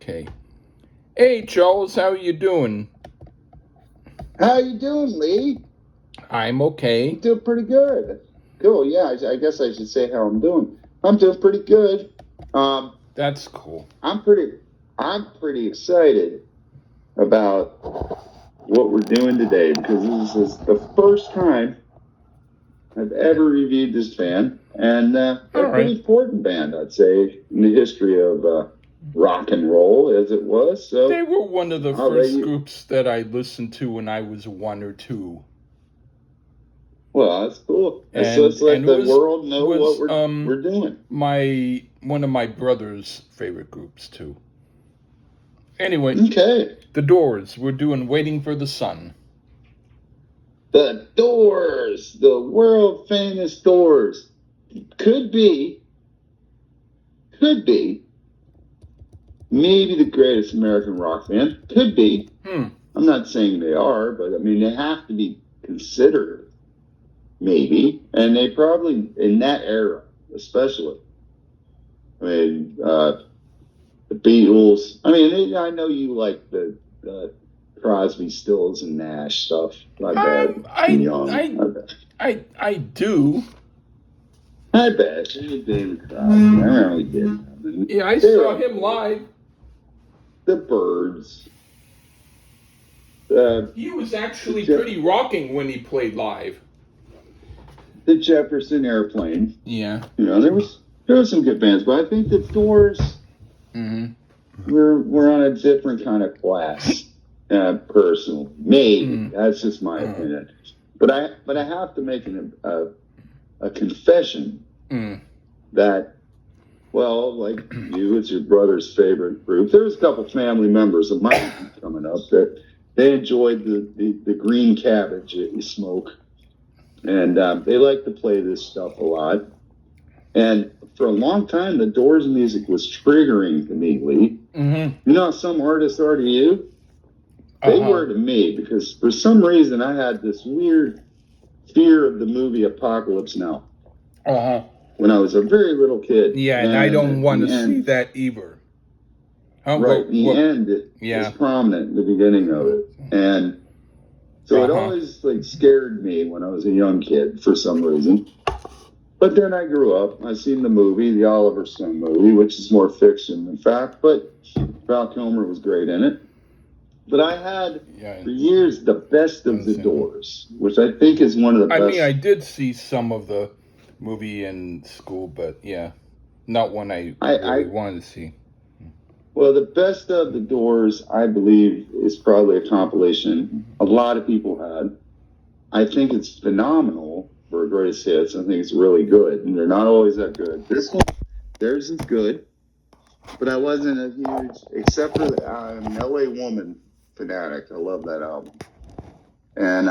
Okay. Hey, Charles, how you doing? How you doing, Lee? I'm okay. I'm doing pretty good. Cool. Yeah, I guess I should say how I'm doing. I'm doing pretty good. That's cool. I'm pretty excited about what we're doing today because this is the first time I've ever reviewed this band, and a pretty important band, I'd say, in the history of rock and roll, as it was. So they were one of the first groups that I listened to when I was 1 or 2. Well, that's cool. So let's let the world know what we're doing. One of my brother's favorite groups too. Anyway, okay. The Doors. We're doing "Waiting for the Sun." The Doors, the world famous Doors, could be maybe the greatest American rock band. Could be. I'm not saying they are, but I mean they have to be considered. Maybe, and they probably in that era, especially. I mean, the Beatles. I mean, I know you like the Crosby, Stills, and Nash stuff. My bad. I'm young. I do. I bet. David Crosby. I really did. Yeah, I saw him live. The Byrds. He was actually pretty rocking when he played live. The Jefferson Airplane. Yeah. You know, there was some good bands, but I think the Doors we're on a different kind of class. Personal. Maybe. That's just my opinion. But I have to make a confession that, well, like you, it's your brother's favorite group. There's a couple family members of mine coming up that they enjoyed the green cabbage that you smoke. And they like to play this stuff a lot. And for a long time, the Doors music was triggering to me, Lee. You know how some artists are to you? They were to me because for some reason I had this weird fear of the movie Apocalypse Now. When I was a very little kid. Yeah, and I don't want to see that either. Right, the end is prominent in the beginning of it. And so it always scared me when I was a young kid for some reason. But then I grew up. I seen the movie, the Oliver Stone movie, which is more fiction than fact. But Val Kilmer was great in it. But I had for years the best of the Doors, which I think is one of the best. I mean, I did see some of the movie in school, but not one I really wanted to see. Well, the best of the Doors, I believe, is probably a compilation a lot of people had. I think it's phenomenal for a greatest hits. I think it's really good, and they're not always that good. This one, theirs is good, but I wasn't a huge, except for I'm an LA Woman fanatic. I love that album, and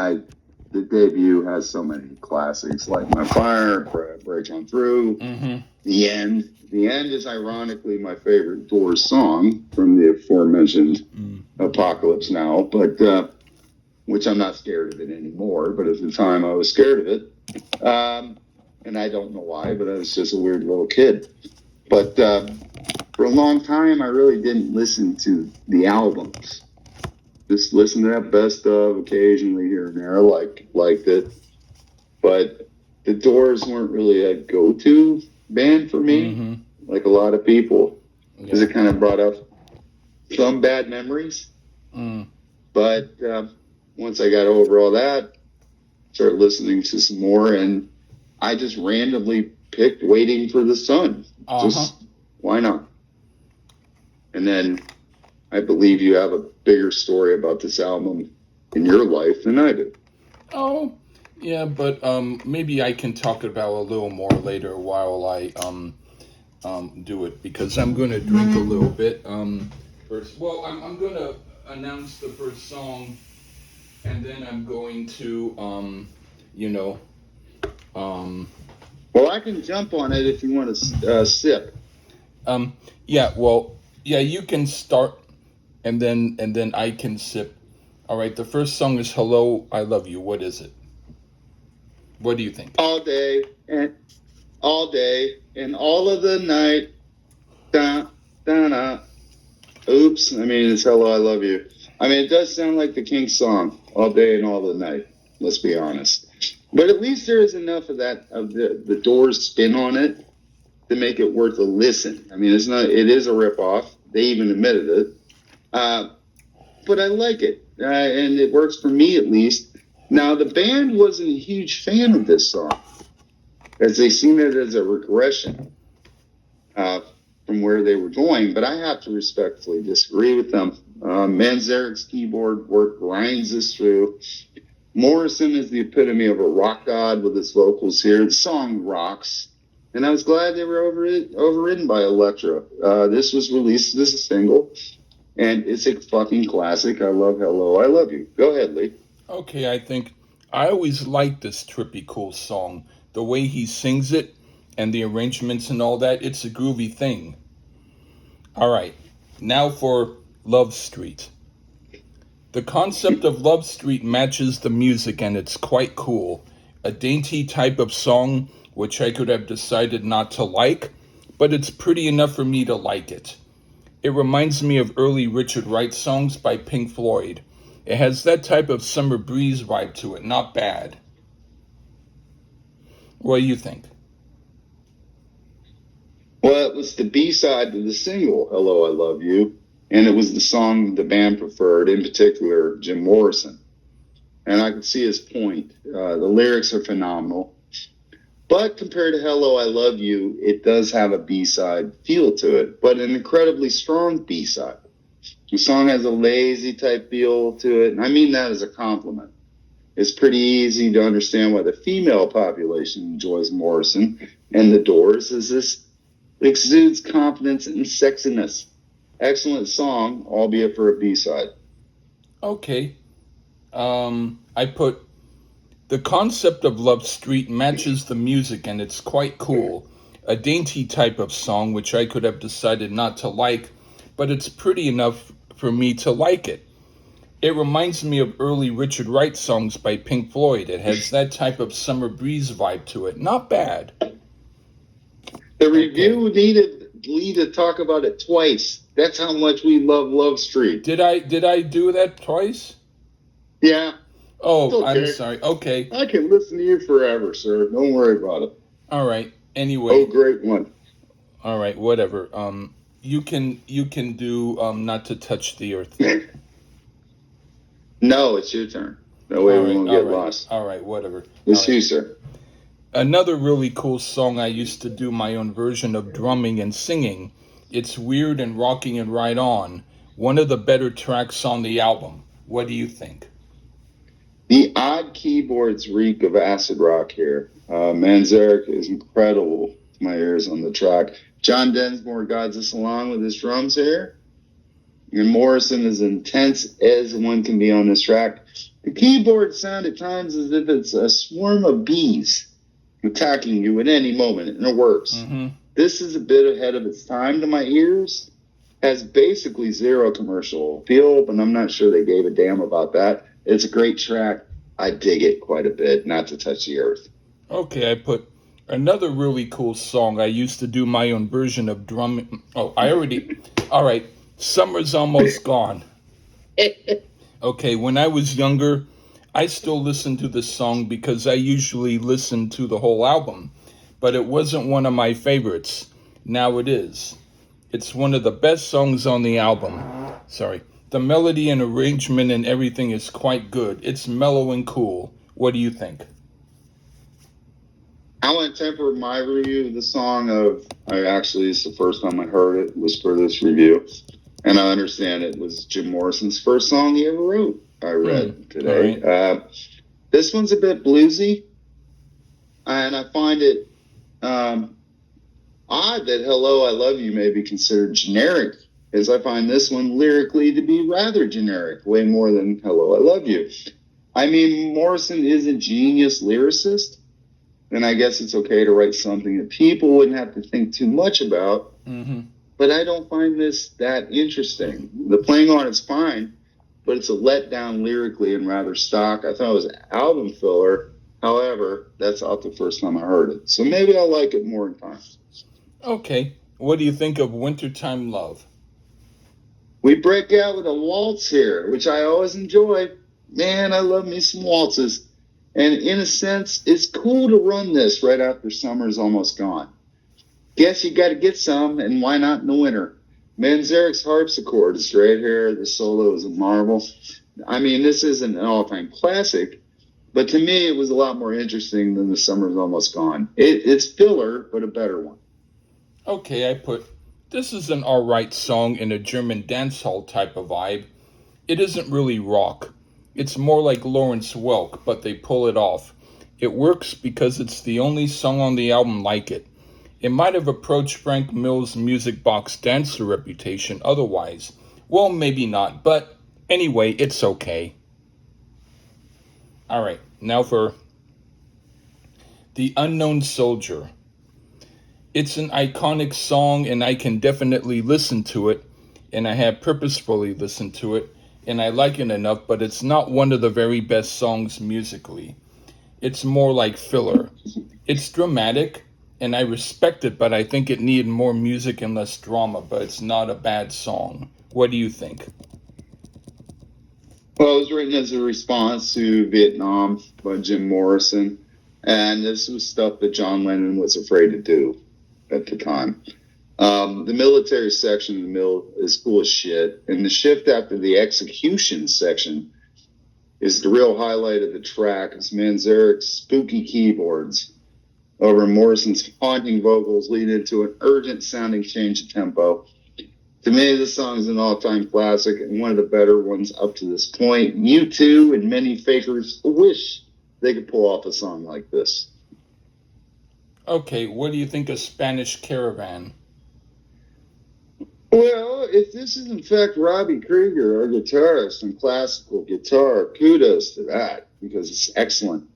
the debut has so many classics like My Fire, Break On Through, The End. The End is ironically my favorite Doors song from the aforementioned Apocalypse Now, but which I'm not scared of it anymore, but at the time I was scared of it. And I don't know why, but I was just a weird little kid. But for a long time, I really didn't listen to the albums. Just listen to that best of occasionally here and there, liked it. But the Doors weren't really a go-to band for me, like a lot of people, because it kind of brought up some bad memories. But once I got over all that, started listening to some more, and I just randomly picked Waiting for the Sun. Just why not? And then I believe you have a bigger story about this album in your life than I do. Oh, yeah, but maybe I can talk about a little more later while I do it, because I'm going to drink a little bit. First, well, I'm going to announce the first song, and then I'm going to, Well, I can jump on it if you want to sip. You can start, and then I can sip. All right, the first song is "Hello, I Love You." What is it? What do you think? All day and all of the night. Da, da, da. Oops. I mean, it's Hello, I Love You. I mean, it does sound like the Kinks song all day and all the night. Let's be honest. But at least there is enough of that, of the Doors spin on it to make it worth a listen. I mean, it is a ripoff. They even admitted it. But I like it. And it works for me at least. Now, the band wasn't a huge fan of this song, as they seen it as a regression from where they were going. But I have to respectfully disagree with them. Manzarek's keyboard work grinds this through. Morrison is the epitome of a rock god with his vocals here. The song rocks. And I was glad they were overridden by Elektra. This was released as a single, and it's a fucking classic. I love Hello, I Love You. Go ahead, Lee. Okay, I always liked this trippy cool song. The way he sings it and the arrangements and all that, it's a groovy thing. All right, now for Love Street. The concept of Love Street matches the music and it's quite cool. A dainty type of song which I could have decided not to like, but it's pretty enough for me to like it. It reminds me of early Richard Wright songs by Pink Floyd. It has that type of summer breeze vibe to it, not bad. What do you think? Well, it was the B-side to the single, Hello, I Love You. And it was the song the band preferred, in particular, Jim Morrison. And I can see his point. The lyrics are phenomenal. But compared to Hello, I Love You, it does have a B-side feel to it, but an incredibly strong B-side. The song has a lazy type feel to it, and I mean that as a compliment. It's pretty easy to understand why the female population enjoys Morrison and the Doors, as this exudes confidence and sexiness. Excellent song, albeit for a B-side. Okay. I put the concept of Love Street matches the music and it's quite cool. A dainty type of song which I could have decided not to like, but it's pretty enough for me to like it. It reminds me of early Richard Wright songs by Pink Floyd. It has that type of summer breeze vibe to it. Not bad. The review needed Lee to talk about it twice. That's how much we love Love Street. Did I do that twice? Yeah. Oh, Okay. I'm sorry. Okay. I can listen to you forever, sir. Don't worry about it. All right. Anyway. Oh, great one. All right. Whatever. You can do not to touch the earth. No, it's your turn. That way we won't get lost. All right. Whatever. It's you, sir. Another really cool song I used to do my own version of drumming and singing. It's weird and rocking and right on. One of the better tracks on the album. What do you think? The odd keyboards reek of acid rock here. Manzarek is incredible to my ears on the track. John Densmore guides us along with his drums here. And Morrison is intense as one can be on this track. The keyboards sound at times as if it's a swarm of bees attacking you at any moment, and it works. Mm-hmm. This is a bit ahead of its time to my ears. Has basically zero commercial appeal, but I'm not sure they gave a damn about that. It's a great track. I dig it quite a bit, not to touch the earth. Okay, I put another really cool song. I used to do my own version of drumming. Oh, all right, Summer's Almost Gone. Okay, when I was younger, I still listened to this song because I usually listen to the whole album, but it wasn't one of my favorites. Now it is. It's one of the best songs on the album. Sorry. The melody and arrangement and everything is quite good. It's mellow and cool. What do you think? I want to temper my review of the song it's the first time I heard it was for this review. And I understand it was Jim Morrison's first song he ever wrote, I read today. Right. This one's a bit bluesy. And I find it odd that Hello, I Love You may be considered generic, as I find this one lyrically to be rather generic, way more than Hello, I Love You. I mean, Morrison is a genius lyricist, and I guess it's okay to write something that people wouldn't have to think too much about, but I don't find this that interesting. The playing on it's fine, but it's a letdown lyrically and rather stock. I thought it was an album filler. However, that's not the first time I heard it, so maybe I'll like it more in time. Okay. What do you think of Wintertime Love? We break out with a waltz here, which I always enjoy. Man, I love me some waltzes. And in a sense, it's cool to run this right after summer's almost gone. Guess you got to get some, and why not in the winter? Manzarek's harpsichord is right here. The solo is a marvel. I mean, this isn't an all-time classic, but to me, it was a lot more interesting than The Summer's Almost Gone. It's filler, but a better one. Okay, I put, this is an alright song in a German dancehall type of vibe. It isn't really rock. It's more like Lawrence Welk, but they pull it off. It works because it's the only song on the album like it. It might have approached Frank Mills' music box dancer reputation otherwise. Well, maybe not, but anyway, it's okay. Alright, now for The Unknown Soldier. It's an iconic song, and I can definitely listen to it, and I have purposefully listened to it, and I like it enough, but it's not one of the very best songs musically. It's more like filler. It's dramatic, and I respect it, but I think it needed more music and less drama, but it's not a bad song. What do you think? Well, it was written as a response to Vietnam by Jim Morrison, and this was stuff that John Lennon was afraid to do at the time. The military section of the mill is cool as shit, and the shift after the execution section is the real highlight of the track. It's Manzarek's spooky keyboards over Morrison's haunting vocals lead into an urgent sounding change of tempo. To me, this song is an all-time classic and one of the better ones up to this point. U2 and many fakers wish they could pull off a song like this. Okay, what do you think of Spanish Caravan? Well, if this is in fact Robbie Krieger, our guitarist on classical guitar, kudos to that because it's excellent.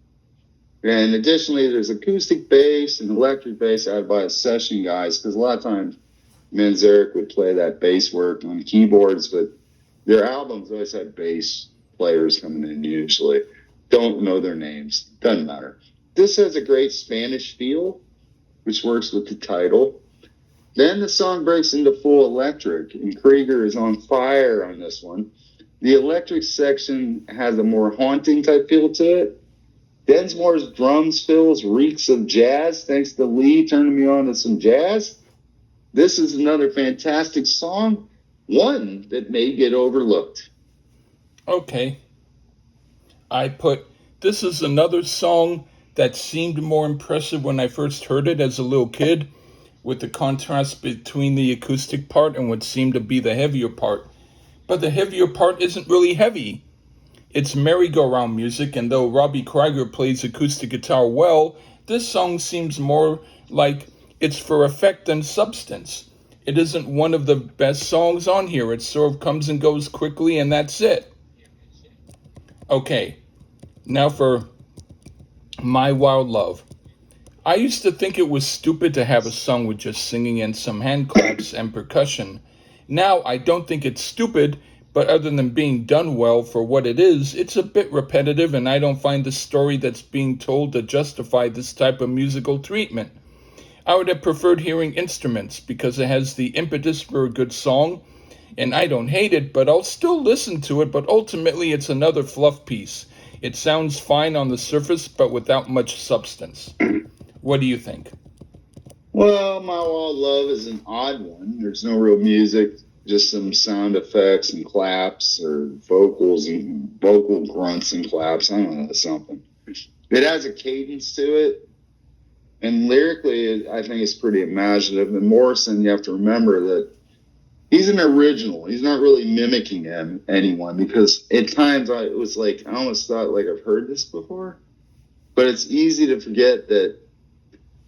And additionally, there's acoustic bass and electric bass added by the session guys because a lot of times Manzarek would play that bass work on keyboards, but their albums always had bass players coming in usually. Don't know their names. Doesn't matter. This has a great Spanish feel, which works with the title. Then the song breaks into full electric, and Krieger is on fire on this one. The electric section has a more haunting type feel to it. Densmore's drums fills reeks of jazz, thanks to Lee turning me on to some jazz. This is another fantastic song, one that may get overlooked. Okay. I put, this is another song that seemed more impressive when I first heard it as a little kid, with the contrast between the acoustic part and what seemed to be the heavier part. But the heavier part isn't really heavy. It's merry-go-round music, and though Robbie Krieger plays acoustic guitar well, this song seems more like it's for effect than substance. It isn't one of the best songs on here. It sort of comes and goes quickly, and that's it. Okay, now for My Wild Love. I used to think it was stupid to have a song with just singing and some hand claps and percussion. Now I don't think it's stupid, but other than being done well for what it is, it's a bit repetitive, and I don't find the story that's being told to justify this type of musical treatment. I would have preferred hearing instruments because it has the impetus for a good song, and I don't hate it, but I'll still listen to it, but ultimately it's another fluff piece. It sounds fine on the surface, but without much substance. What do you think? Well, My Wild Love is an odd one. There's no real music, just some sound effects and claps or vocals and vocal grunts and claps. I don't know, something. It has a cadence to it. And lyrically, I think it's pretty imaginative. And Morrison, you have to remember that he's an original. He's not really mimicking anyone because at times I almost thought like I've heard this before. But it's easy to forget that,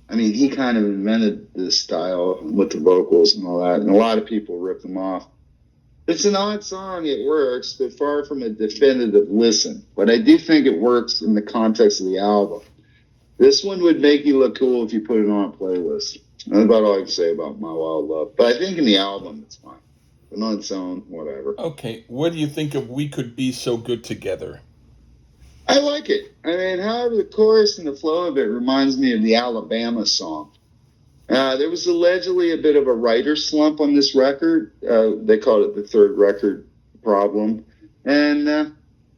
I mean, he kind of invented this style with the vocals and all that, and a lot of people ripped him off. It's an odd song, it works, but far from a definitive listen. But I do think it works in the context of the album. This one would make you look cool if you put it on a playlist. That's about all I can say about My Wild Love. But I think in the album, it's fine. But on its own, whatever. Okay, what do you think of We Could Be So Good Together? I like it. I mean, however, the chorus and the flow of it reminds me of the Alabama song. There was allegedly a bit of a writer slump on this record. They called it the third record problem. And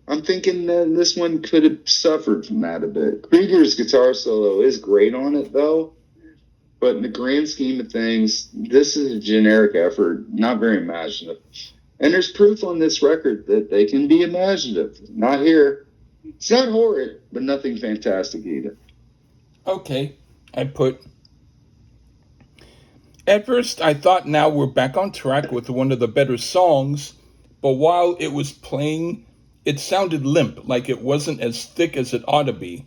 I'm thinking this one could have suffered from that a bit. Krieger's guitar solo is great on it, though. But in the grand scheme of things, this is a generic effort, not very imaginative. And there's proof on this record that they can be imaginative. Not here. It's not horrid, but nothing fantastic either. Okay, At first, I thought now we're back on track with one of the better songs, but while it was playing, it sounded limp, like it wasn't as thick as it ought to be.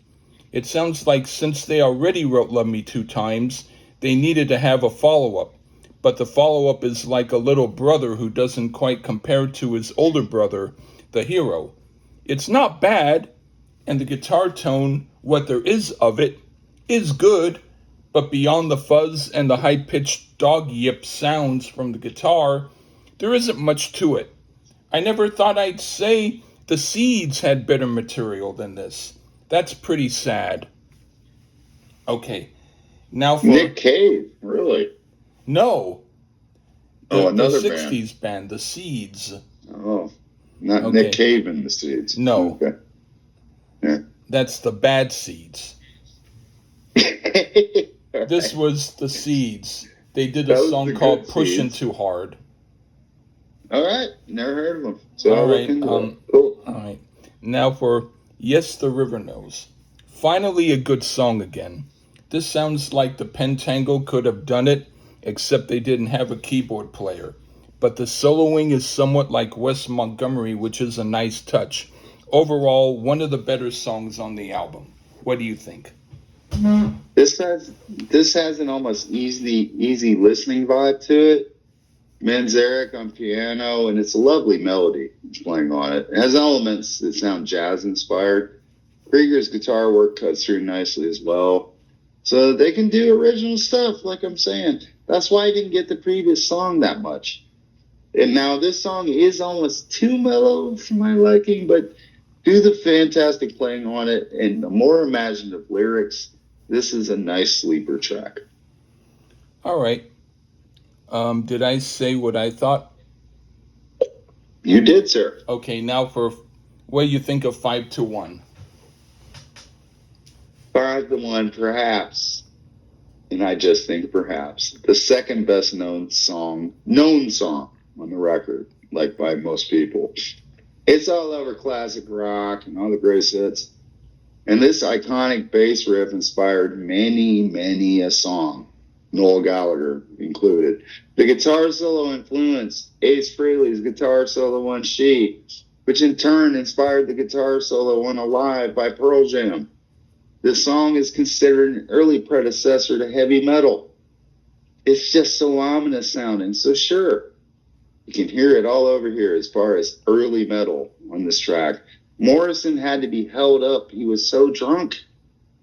It sounds like since they already wrote Love Me Two Times, they needed to have a follow-up. But the follow-up is like a little brother who doesn't quite compare to his older brother, the hero. It's not bad, and the guitar tone, what there is of it, is good, but beyond the fuzz and the high-pitched dog yip sounds from the guitar, there isn't much to it. I never thought I'd say the Seeds had better material than this. That's pretty sad. Okay, now for... Nick Cave, really? No. Oh, The another 60s band, the Seeds. Oh, not Okay. Nick Cave in the Seeds. No. Okay. Yeah. That's the Bad Seeds. This was the Seeds. They did a That was song the called good Pushin' Seeds. Too Hard. All right, never heard of them. So All I'll right, look into it. Cool. All right. Now for Yes, the River Knows. Finally a good song again. This sounds like the Pentangle could have done it, except they didn't have a keyboard player. But the soloing is somewhat like Wes Montgomery, which is a nice touch. Overall, one of the better songs on the album. What do you think? This has an almost easy listening vibe to it. Manzarek on piano, and it's a lovely melody it's playing on it. It has elements that sound jazz inspired. Krieger's guitar work cuts through nicely as well. So they can do original stuff, like I'm saying. That's why I didn't get the previous song that much. And now this song is almost too mellow for my liking, but due to the fantastic playing on it and the more imaginative lyrics, this is a nice sleeper track. All right. Did I say what I thought? You did, sir. Okay, now for what do you think of 5-1? 5-1, perhaps. And I just think perhaps the second best known song on the record, like by most people. It's all over classic rock and all the greatest hits. And this iconic bass riff inspired many a song, Noel Gallagher included. The guitar solo influenced Ace Frehley's guitar solo on She, which in turn inspired the guitar solo on Alive by Pearl Jam. This song is considered an early predecessor to heavy metal. It's just so ominous sounding, so sure. You can hear it all over here as far as early metal on this track. Morrison had to be held up. He was so drunk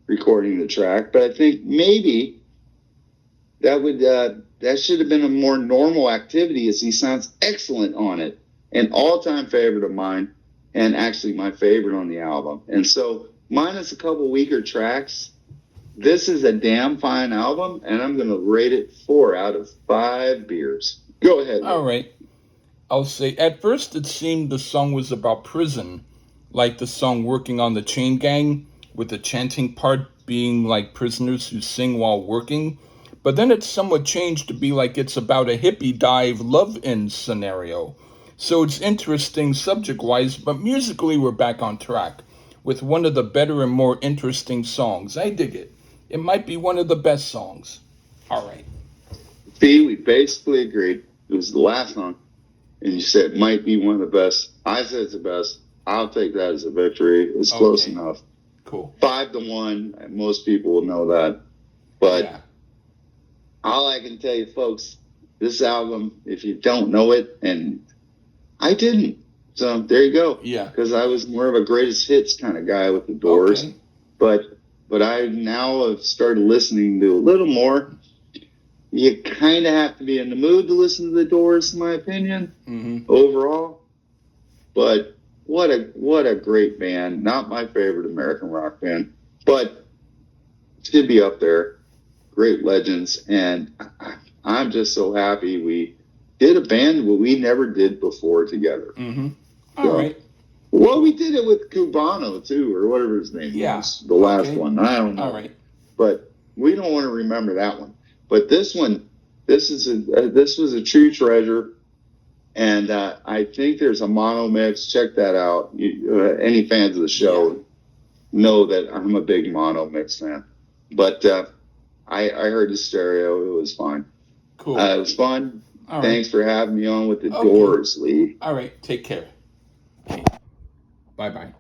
recording the track, but I think maybe that should have been a more normal activity, as he sounds excellent on it. An all-time favorite of mine, and actually my favorite on the album. And so, minus a couple weaker tracks, this is a damn fine album, and I'm going to rate it 4 out of 5 beers. Go ahead. All right. I'll say, at first it seemed the song was about prison, like the song Working on the Chain Gang, with the chanting part being like prisoners who sing while working. But then it's somewhat changed to be like it's about a hippie dive love-in scenario. So it's interesting subject-wise, but musically we're back on track with one of the better and more interesting songs. I dig it. It might be one of the best songs. All right. See, we basically agreed. It was the last song. And you said it might be one of the best. I said it's the best. I'll take that as a victory. It's close enough. Cool. 5-1. Most people will know that. But yeah. All I can tell you, folks, this album, if you don't know it, and I didn't. So there you go. Yeah. Because I was more of a greatest hits kind of guy with the Doors. Okay. But I now have started listening to a little more. You kind of have to be in the mood to listen to the Doors, in my opinion, overall. But what a great band. Not my favorite American rock band, but should be up there. great legends, and I'm just so happy we did a band what we never did before together. Mm-hmm. All right. Well, we did it with Cubano too, or whatever his name was, the last one. I don't know. All right. But we don't want to remember that one. But this one, this was a true treasure, and I think there's a mono mix. Check that out. Any fans of the show know that I'm a big mono mix fan. But I heard the stereo. It was fine. Cool. It was fun. All Thanks right. for having me on with the Doors, Lee. All right. Take care. Okay. Bye-bye.